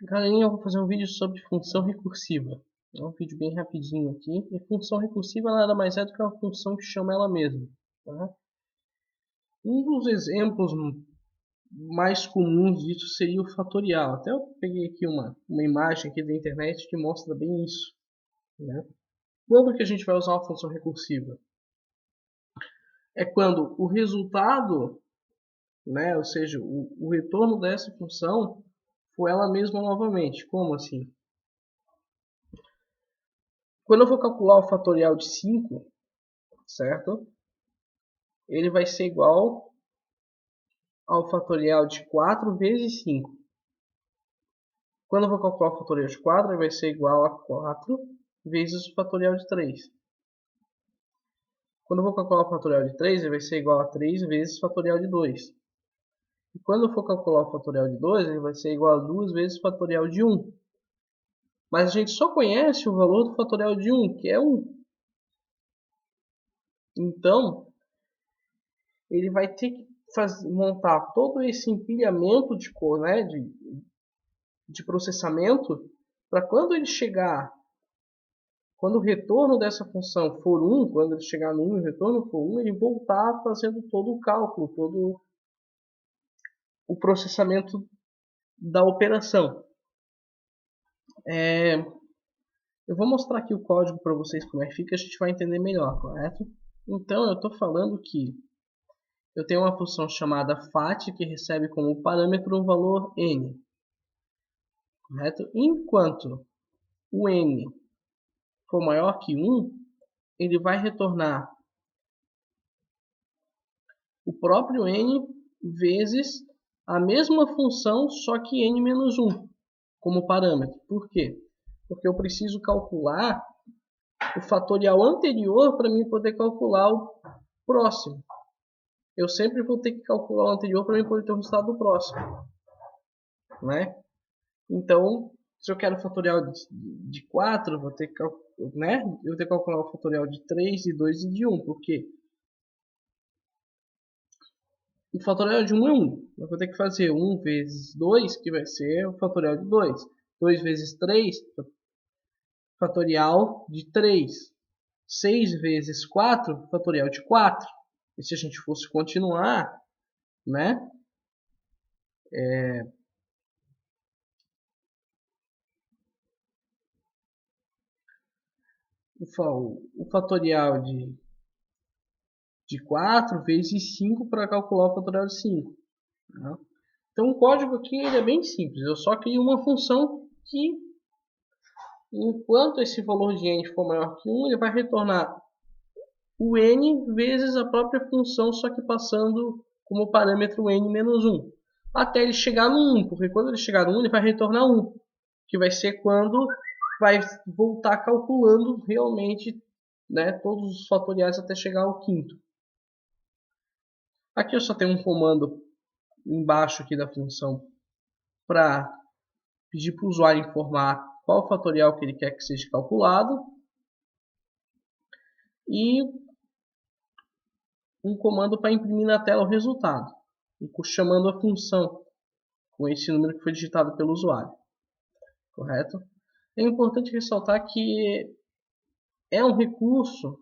Galerinha, eu vou fazer um vídeo sobre função recursiva. É um vídeo bem rapidinho aqui. E função recursiva nada mais é do que uma função que chama ela mesma. Tá? Um dos exemplos mais comuns disso seria o fatorial. Até eu peguei aqui uma imagem aqui da internet que mostra bem isso. Né? Quando que a gente vai usar uma função recursiva? É quando o resultado, né, ou seja, o retorno dessa função for ela mesma novamente. Como assim? Quando eu vou calcular o fatorial de 5, certo? Ele vai ser igual ao fatorial de 4 vezes 5. Quando eu vou calcular o fatorial de 4, ele vai ser igual a 4 vezes o fatorial de 3. Quando eu vou calcular o fatorial de 3, ele vai ser igual a 3 vezes o fatorial de 2. E quando eu for calcular o fatorial de 2, ele vai ser igual a 2 vezes o fatorial de 1. Mas a gente só conhece o valor do fatorial de 1, que é 1. Então, ele vai ter que montar todo esse empilhamento de cor, né, de processamento, para quando ele chegar, quando o retorno dessa função for 1, quando ele chegar no 1 e o retorno for 1, ele voltar fazendo todo o cálculo, todo o processamento da operação. Eu vou mostrar aqui o código para vocês como é que fica, a gente vai entender melhor, correto? Então, eu estou falando que eu tenho uma função chamada fat que recebe como parâmetro um valor n, correto? Enquanto o n for maior que 1, ele vai retornar o próprio n vezes a mesma função, só que n menos 1 como parâmetro. Por quê? Porque eu preciso calcular o fatorial anterior para mim poder calcular o próximo. Eu sempre vou ter que calcular o anterior para mim poder ter o resultado do próximo. Né? Então, se eu quero o fatorial de 4, eu vou ter que calcular o fatorial de 3, de 2 e de 1. Por quê? O fatorial de 1 é 1. Eu vou ter que fazer 1 vezes 2, que vai ser o fatorial de 2. 2 vezes 3, fatorial de 3. 6 vezes 4, fatorial de 4. E se a gente fosse continuar, né? O fatorial de 4 vezes 5 para calcular o fatorial de 5. Né? Então o código aqui ele é bem simples. Eu só crio uma função que, enquanto esse valor de n for maior que 1, ele vai retornar o n vezes a própria função, só que passando como parâmetro n menos 1. Até ele chegar no 1, porque quando ele chegar no 1, ele vai retornar 1. Que vai ser quando vai voltar calculando realmente, né, todos os fatoriais até chegar ao quinto. Aqui eu só tenho um comando embaixo aqui da função para pedir para o usuário informar qual fatorial que ele quer que seja calculado e um comando para imprimir na tela o resultado, chamando a função com esse número que foi digitado pelo usuário, correto? É importante ressaltar que é um recurso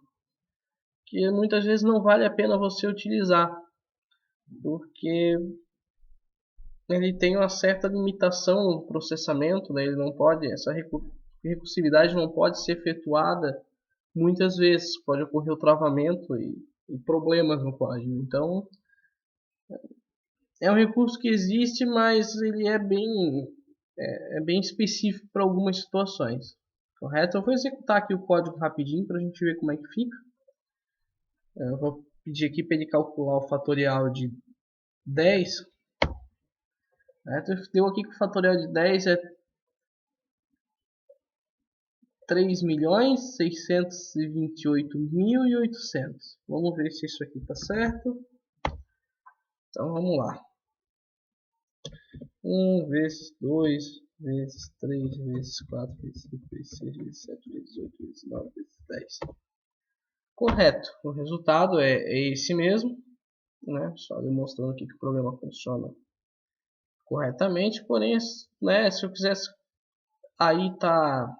que muitas vezes não vale a pena você utilizar, porque ele tem uma certa limitação no processamento, né? Ele não pode, essa recursividade não pode ser efetuada muitas vezes, pode ocorrer o travamento e problemas no código. Então, é um recurso que existe, mas ele é bem específico para algumas situações, correto? Eu vou executar aqui o código rapidinho para a gente ver como é que fica. Eu vou pedir aqui para ele calcular o fatorial de 10. Deu aqui que o fatorial de 10 é 3.628.800. Vamos ver se isso aqui está certo. Então vamos lá. 1 vezes 2 vezes 3 vezes 4 vezes 5 vezes 6 vezes 7 vezes 8 vezes 9 vezes 10. Correto. O resultado é esse mesmo. Né? Só demonstrando aqui que o programa funciona corretamente. Porém, né, se eu quisesse aí está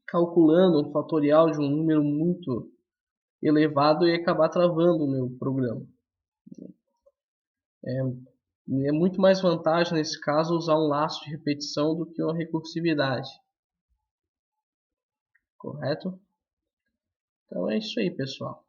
calculando um fatorial de um número muito elevado e acabar travando o meu programa. É muito mais vantagem nesse caso usar um laço de repetição do que uma recursividade. Correto? Então é isso aí, pessoal.